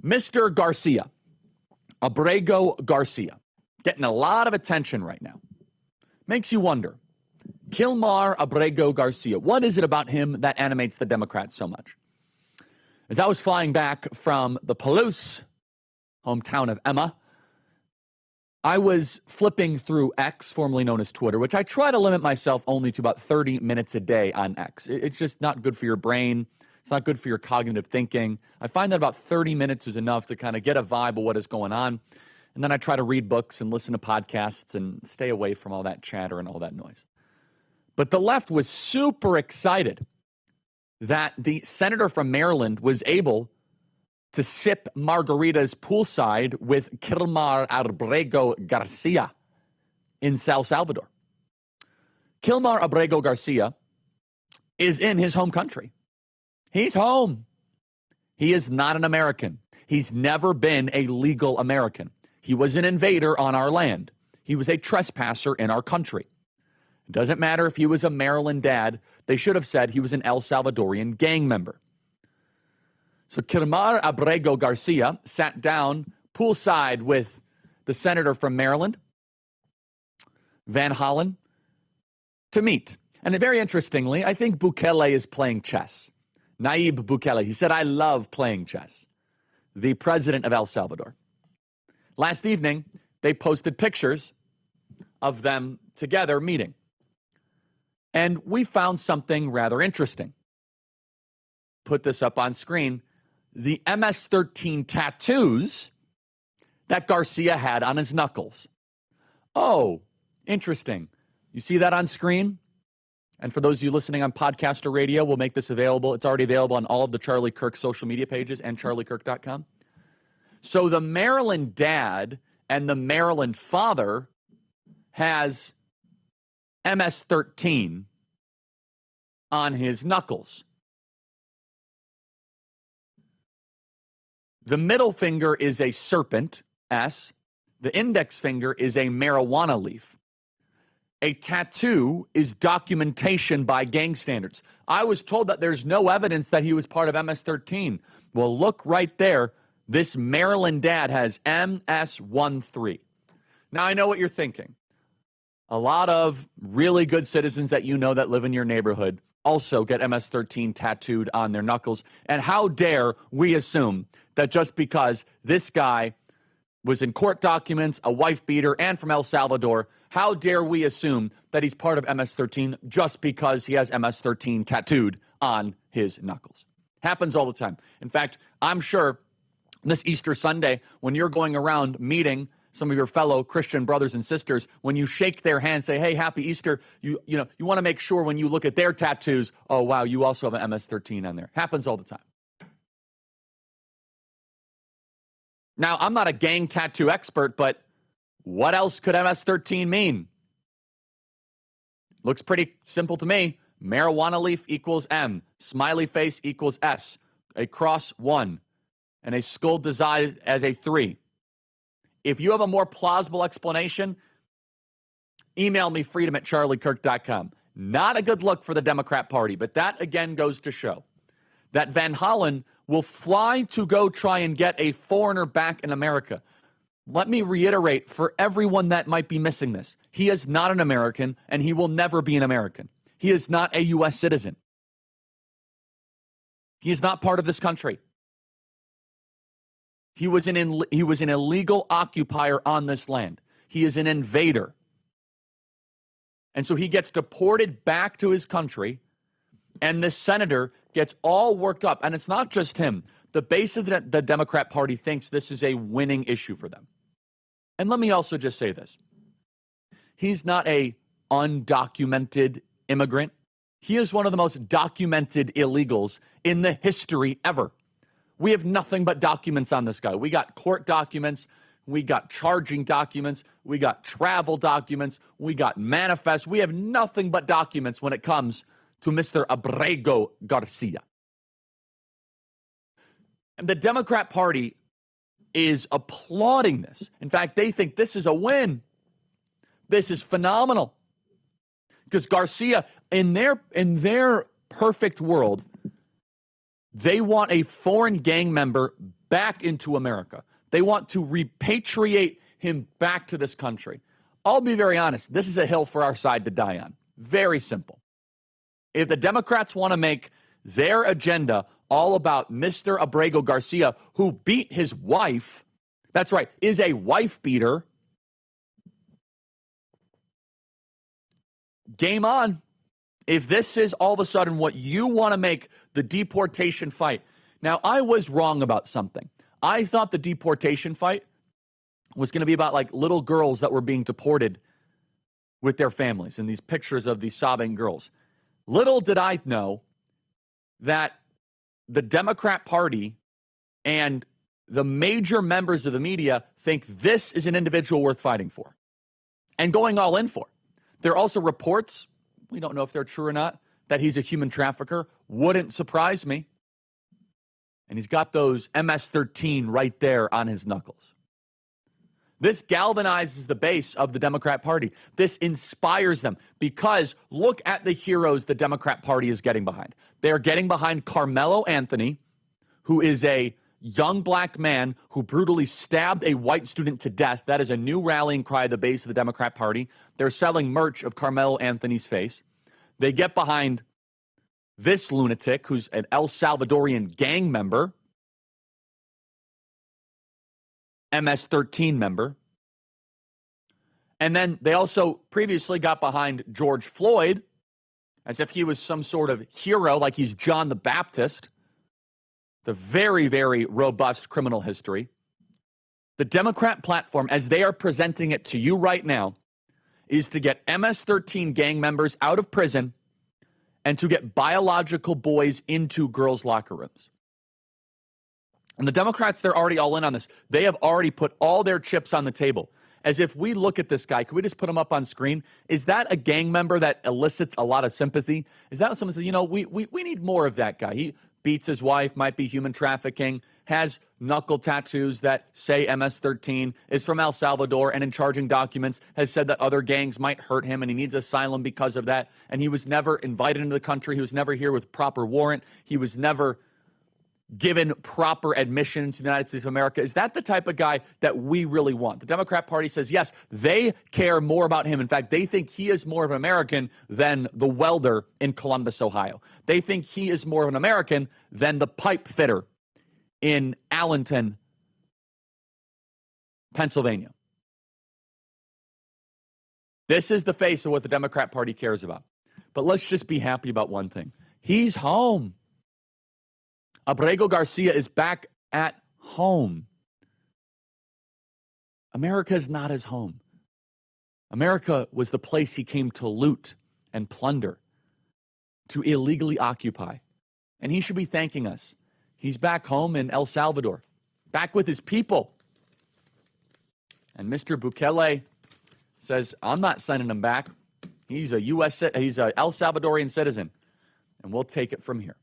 Mr. Garcia, Abrego Garcia, getting a lot of attention right now. Makes you wonder. Kilmar Abrego Garcia, what is it about him that animates the Democrats so much? As I was flying back from the Palouse, hometown of Emma, I was flipping through X, formerly known as Twitter, which I try to limit myself only to about 30 minutes a day on X. It's just not good for your brain. It's not good for your cognitive thinking. I find that about 30 minutes is enough to kind of get a vibe of what is going on. And then I try to read books and listen to podcasts and stay away from all that chatter and all that noise. But the left was super excited that the senator from Maryland was able to sip margaritas poolside with Kilmar Abrego Garcia in El Salvador. Kilmar Abrego Garcia is in his home country. He's home. He is not an American. He's never been a legal American. He was an invader on our land. He was a trespasser in our country. It doesn't matter if he was a Maryland dad. They should have said he was an El Salvadorian gang member. So Kilmar Abrego Garcia sat down poolside with the senator from Maryland, Van Hollen, to meet. And very interestingly, I think Bukele is playing chess. Nayib Bukele, he said, "I love playing chess." The president of El Salvador. Last evening, they posted pictures of them together meeting. And we found something rather interesting. Put this up on screen. The MS-13 tattoos that Garcia had on his knuckles. Oh, interesting. You see that on screen? And for those of you listening on podcast or radio, we'll make this available. It's already available on all of the Charlie Kirk social media pages and charliekirk.com. So the Maryland dad and the Maryland father has MS-13 on his knuckles. The middle finger is a serpent, S. The index finger is a marijuana leaf. A tattoo is documentation by gang standards. I was told that there's no evidence that he was part of MS-13. Well, look right there. This Maryland dad has MS-13. Now, I know what you're thinking. A lot of really good citizens that you know that live in your neighborhood also get MS-13 tattooed on their knuckles. And how dare we assume that just because this guy was in court documents, a wife beater, and from El Salvador, how dare we assume that he's part of MS-13 just because he has MS-13 tattooed on his knuckles? Happens all the time. In fact, I'm sure this Easter Sunday, when you're going around meeting some of your fellow Christian brothers and sisters, when you shake their hand, say, "Hey, happy Easter," you want to make sure when you look at their tattoos, oh, wow, you also have an MS-13 on there. Happens all the time. Now, I'm not a gang tattoo expert, but what else could MS-13 mean? Looks pretty simple to me. Marijuana leaf equals M. Smiley face equals S. A cross, 1. And a skull designed as a 3. If you have a more plausible explanation, email me freedom@charliekirk.com. Not a good look for the Democrat Party, but that again goes to show that Van Hollen will fly to go try and get a foreigner back in America. Let me reiterate for everyone that might be missing this. He is not an American, and he will never be an American. He is not a U.S. citizen. He is not part of this country. He was an illegal occupier on this land. He is an invader. And so he gets deported back to his country, and this senator gets all worked up. And it's not just him. The base of the Democrat Party thinks this is a winning issue for them. And let me also just say this. He's not a undocumented immigrant. He is one of the most documented illegals in the history ever. We have nothing but documents on this guy. We got court documents. We got charging documents. We got travel documents. We got manifests. We have nothing but documents when it comes to Mr. Abrego Garcia. And the Democrat Party is applauding this. In fact, they think this is a win. This is phenomenal. Because Garcia, in their perfect world, They want a foreign gang member back into America. They want to repatriate him back to this country. I'll be very honest. This is a hill for our side to die on. Very simple. If the Democrats want to make their agenda all about Mr. Abrego Garcia, who beat his wife, that's right, is a wife beater, game on. If this is all of a sudden what you want to make the deportation fight. Now, I was wrong about something. I thought the deportation fight was going to be about like little girls that were being deported with their families and these pictures of these sobbing girls. Little did I know that the Democrat Party and the major members of the media think this is an individual worth fighting for and going all in for. There are also reports, we don't know if they're true or not, that he's a human trafficker. Wouldn't surprise me. And he's got those MS-13 right there on his knuckles. This galvanizes the base of the Democrat Party. This inspires them because look at the heroes the Democrat Party is getting behind. They are getting behind Carmelo Anthony, who is a young black man who brutally stabbed a white student to death. That is a new rallying cry at the base of the Democrat Party. They're selling merch of Carmelo Anthony's face. They get behind this lunatic who's an El Salvadorian gang member, MS-13 member. And then they also previously got behind George Floyd as if he was some sort of hero, like he's John the Baptist. The very, very robust criminal history. The Democrat platform, as they are presenting it to you right now, is to get MS-13 gang members out of prison and to get biological boys into girls' locker rooms. And the Democrats, they're already all in on this. They have already put all their chips on the table. As if we look at this guy, can we just put him up on screen? Is that a gang member that elicits a lot of sympathy? Is that someone says, you know, we need more of that guy? He beats his wife, might be human trafficking, has knuckle tattoos that say MS-13, is from El Salvador, and in charging documents has said that other gangs might hurt him and he needs asylum because of that. And he was never invited into the country. He was never here with proper warrant. He was never given proper admission to the United States of America. Is that the type of guy that we really want? The Democrat Party says, yes, they care more about him. In fact, they think he is more of an American than the welder in Columbus, Ohio. They think he is more of an American than the pipe fitter in Allenton, Pennsylvania. This is the face of what the Democrat Party cares about. But let's just be happy about one thing. He's home. Abrego Garcia is back at home. America is not his home. America was the place he came to loot and plunder, to illegally occupy. And he should be thanking us. He's back home in El Salvador, back with his people. And Mr. Bukele says, I'm not sending him back. He's a El Salvadorian citizen, and we'll take it from here.